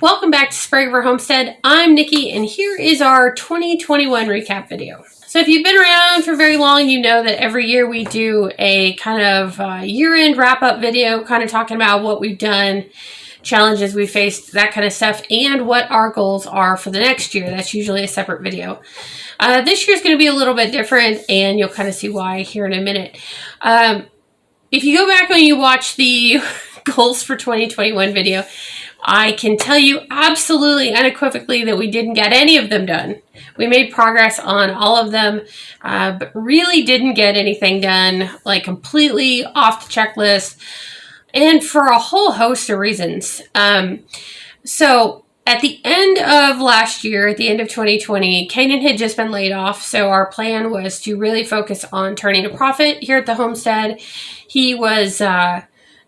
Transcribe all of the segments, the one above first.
Welcome back to Sprague Homestead. I'm Nikki, and here is our 2021 recap video. So if you've been around for very long, you know that every year we do a kind of year-end wrap-up video, kind of talking about what we've done, challenges we faced, that kind of stuff, and what our goals are for the next year. That's usually a separate video. This year's going to be a little bit different, and you'll kind of see why here in a minute. If you go back and you watch the goals for 2021 video, I can tell you absolutely unequivocally that we didn't get any of them done. We made progress on all of them, but really didn't get anything done, like completely off the checklist, and for a whole host of reasons. So at the end of last year, at the end of 2020, Kanan had just been laid off, so our plan was to really focus on turning a profit here at the homestead. He was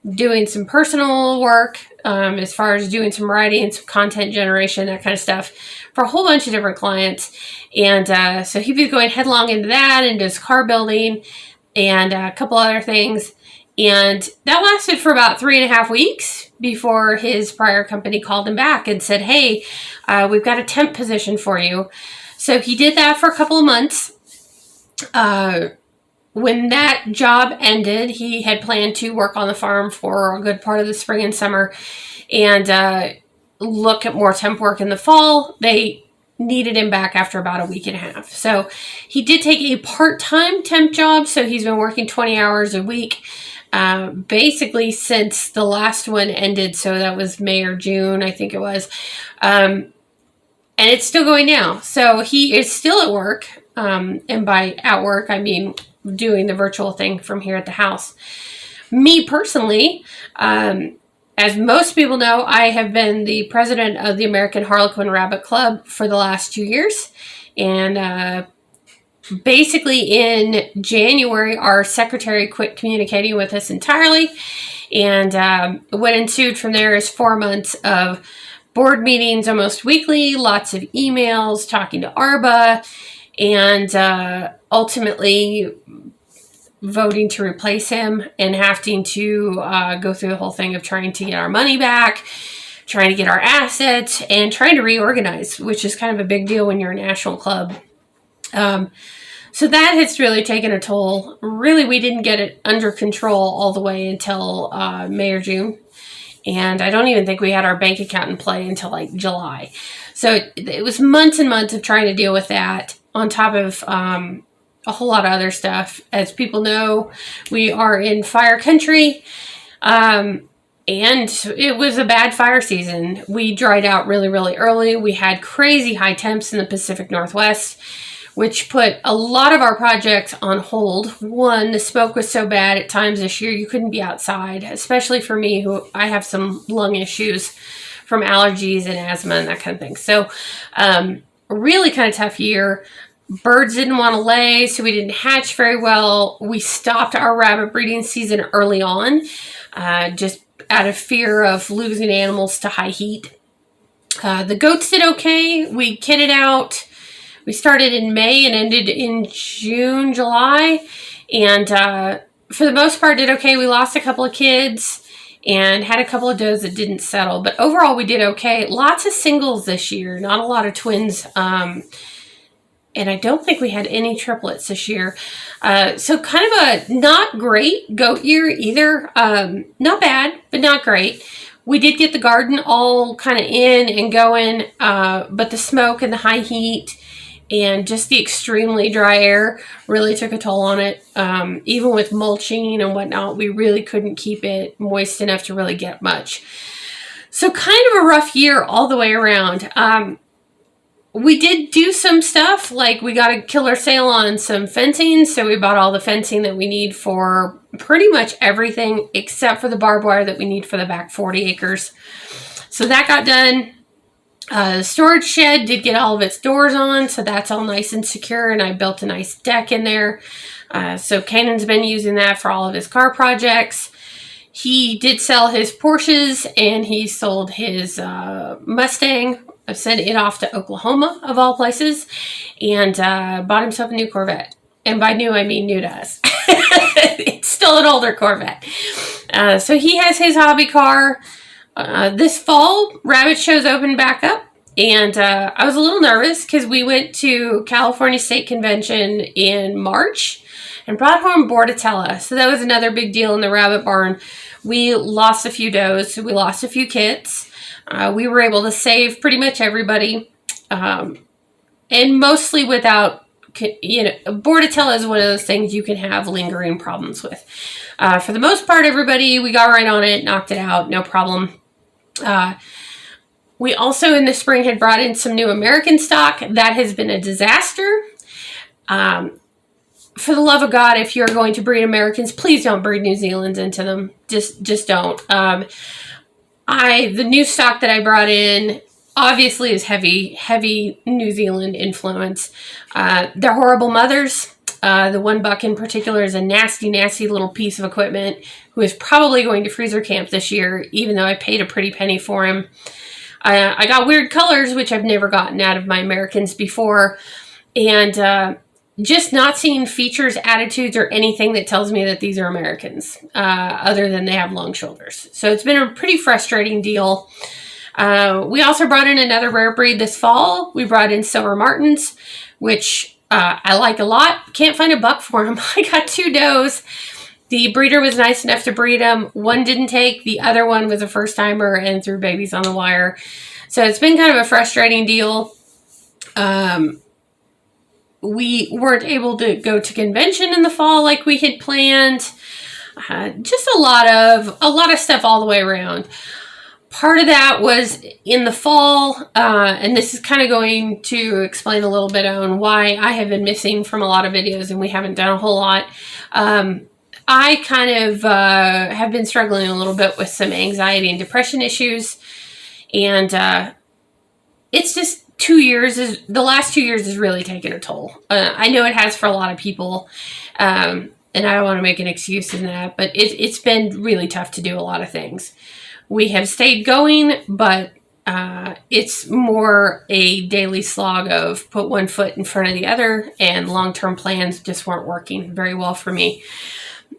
doing some personal work as far as doing some writing and some content generation, that kind of stuff, for a whole bunch of different clients. And so he was going headlong into that, into his car building and a couple other things. And that lasted for about 3.5 weeks before his prior company called him back and said, hey, we've got a temp position for you. So he did that for a couple of months. When that job ended, he had planned to work on the farm for a good part of the spring and summer and look at more temp work in the fall. They needed him back after about 1.5 weeks. So he did take a part-time temp job. So he's been working 20 hours a week, basically since the last one ended. So that was May or June, I think it was. And it's still going now. So he is still at work. And by at work, I mean doing the virtual thing from here at the house. Me personally, as most people know, I have been the president of the American Harlequin Rabbit Club for the last 2 years. And basically in January, our secretary quit communicating with us entirely. And what ensued from there is 4 months of board meetings almost weekly, lots of emails, talking to ARBA, and ultimately voting to replace him and having to go through the whole thing of trying to get our money back, trying to get our assets, and trying to reorganize, which is kind of a big deal when you're a national club. So that has really taken a toll. Really, we didn't get it under control all the way until May or June. And I don't even think we had our bank account in play until like July. So it was months and months of trying to deal with that, on top of a whole lot of other stuff. As people know, we are in fire country, and it was a bad fire season. We dried out really, really early. We had crazy high temps in the Pacific Northwest, which put a lot of our projects on hold. One, the smoke was so bad at times this year you couldn't be outside, especially for me, who I have some lung issues from allergies and asthma and that kind of thing. So really kind of tough year. Birds didn't want to lay, so we didn't hatch very well. We stopped our rabbit breeding season early on, just out of fear of losing animals to high heat. The goats did okay. We kitted out. We started in May and ended in June, July, and for the most part did okay. We lost a couple of kids and had a couple of does that didn't settle, but overall we did okay. Lots of singles this year, not a lot of twins. And I don't think we had any triplets this year. So kind of a not great goat year either. Not bad, but not great. We did get the garden all kind of in and going, but the smoke and the high heat and just the extremely dry air really took a toll on it. Even with mulching and whatnot, we really couldn't keep it moist enough to really get much. So kind of a rough year all the way around. We did do some stuff, like we got a killer sale on some fencing, so we bought all the fencing that we need for pretty much everything except for the barbed wire that we need for the back 40 acres. So that got done. The storage shed did get all of its doors on, so that's all nice and secure, and I built a nice deck in there. So Kanan's been using that for all of his car projects. He did sell his Porsches, and he sold his Mustang. I sent it off to Oklahoma, of all places, and bought himself a new Corvette. And by new, I mean new to us. It's still an older Corvette. So he has his hobby car. This fall, rabbit shows opened back up, and I was a little nervous because we went to California State Convention in March and brought home Bordetella. So that was another big deal in the rabbit barn. We lost a few does, we lost a few kits. We were able to save pretty much everybody, and mostly without, Bordetella is one of those things you can have lingering problems with. For the most part, everybody, we got right on it, knocked it out, no problem. We also in the spring had brought in some new American stock. That has been a disaster. For the love of God, if you're going to breed Americans, please don't breed New Zealand's into them. Just don't. The new stock that I brought in obviously is heavy New Zealand influence. They're horrible mothers. The one buck in particular is a nasty little piece of equipment who is probably going to freezer camp this year, even though I paid a pretty penny for him. I got weird colors, which I've never gotten out of my Americans before. And just not seeing features, attitudes, or anything that tells me that these are Americans, other than they have long shoulders. So it's been a pretty frustrating deal. We also brought in another rare breed this fall. We brought in Silver Martins, which I like a lot. Can't find a buck for them. I got 2 does. The breeder was nice enough to breed them. One didn't take. The other one was a first-timer and threw babies on the wire. So it's been kind of a frustrating deal. We weren't able to go to convention in the fall like we had planned. Just a lot of stuff all the way around. Part of that was in the fall, and this is kind of going to explain a little bit on why I have been missing from a lot of videos and we haven't done a whole lot. I kind of have been struggling a little bit with some anxiety and depression issues, and it's just the last 2 years has really taken a toll. I know it has for a lot of people, and I don't want to make an excuse in that, but it's been really tough to do a lot of things. We have stayed going, but it's more a daily slog of put one foot in front of the other, and long-term plans just weren't working very well for me.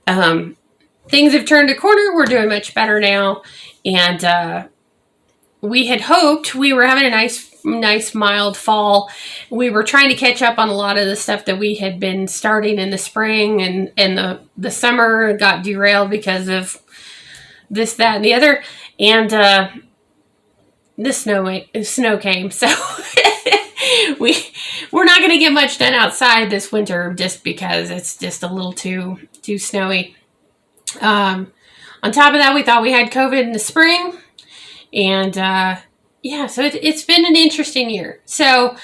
Things have turned a corner. We're doing much better now, and we had hoped we were having a nice mild fall. We were trying to catch up on a lot of the stuff that we had been starting in the spring, and the summer got derailed because of this, that, and the other, and the snow came, so we're not going to get much done outside this winter just because it's just a little too snowy. On top of that, we thought we had COVID in the spring, and yeah, so it's been an interesting year. So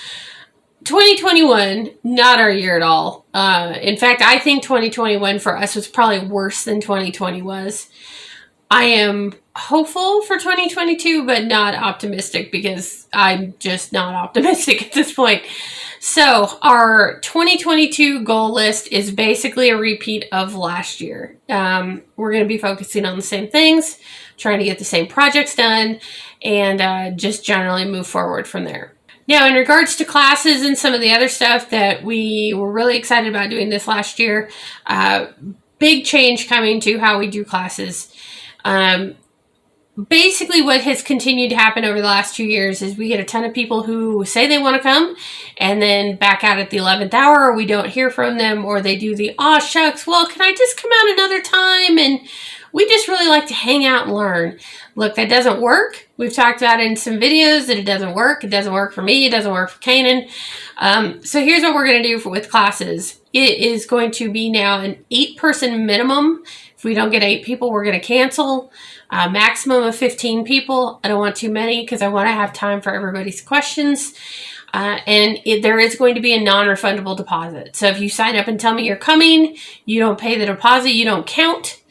2021, not our year at all. In fact, I think 2021 for us was probably worse than 2020 was. I am hopeful for 2022, but not optimistic because I'm just not optimistic at this point. So our 2022 goal list is basically a repeat of last year. We're going to be focusing on the same things, trying to get the same projects done, and just generally move forward from there. Now, in regards to classes and some of the other stuff that we were really excited about doing this last year, big change coming to how we do classes. Basically what has continued to happen over the last 2 years is we get a ton of people who say they want to come and then back out at the 11th hour, or we don't hear from them, or they do the, "Aw, shucks, well, can I just come out another time?" And we just really like to hang out and learn. Look, that doesn't work. We've talked about it in some videos that it doesn't work. It doesn't work for me. It doesn't work for Kanan. So here's what we're going to do with classes. It is going to be now an 8-person minimum. If we don't get 8 people, we're going to cancel. Maximum of 15 people. I don't want too many because I want to have time for everybody's questions. And there is going to be a non-refundable deposit. So if you sign up and tell me you're coming, you don't pay the deposit, you don't count.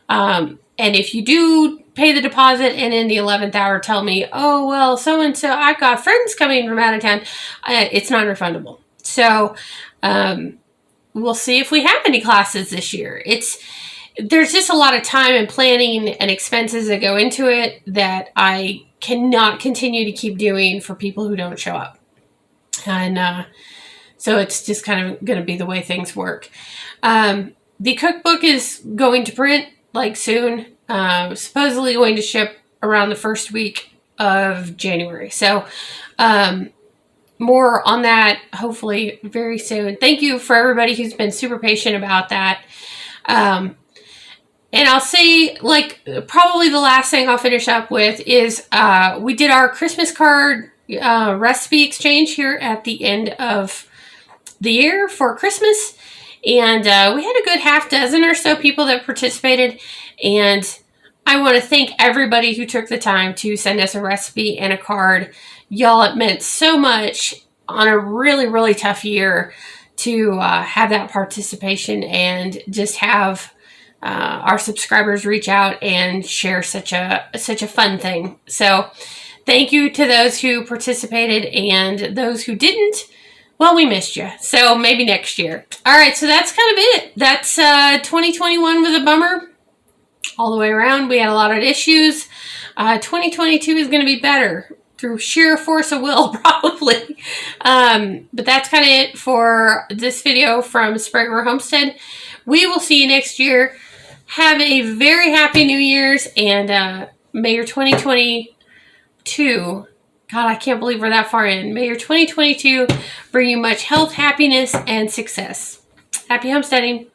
And if you do pay the deposit and in the 11th hour tell me, "Oh, well, so-and-so, I've got friends coming from out of town," it's non-refundable. So we'll see if we have any classes this year. There's just a lot of time and planning and expenses that go into it that I cannot continue to keep doing for people who don't show up. And so it's just kind of going to be the way things work. The cookbook is going to print like soon. Supposedly going to ship around the first week of January. So more on that hopefully very soon. Thank you for everybody who's been super patient about that. And I'll say, like, probably the last thing I'll finish up with is we did our Christmas card recipe exchange here at the end of the year for Christmas. And we had a good half dozen or so people that participated. And I want to thank everybody who took the time to send us a recipe and a card. Y'all, it meant so much on a really, really tough year to have that participation and just have our subscribers reach out and share such a fun thing. So thank you to those who participated, and those who didn't, well, we missed you. So maybe next year. All right, so that's kind of it. That's 2021 was a bummer all the way around. We had a lot of issues. 2022 is going to be better through sheer force of will, probably. But that's kind of it for this video from Sprague Homestead. We will see you next year. Have a very happy New Year's, and may your 2022, God, I can't believe we're that far in. May your 2022 bring you much health, happiness, and success. Happy homesteading.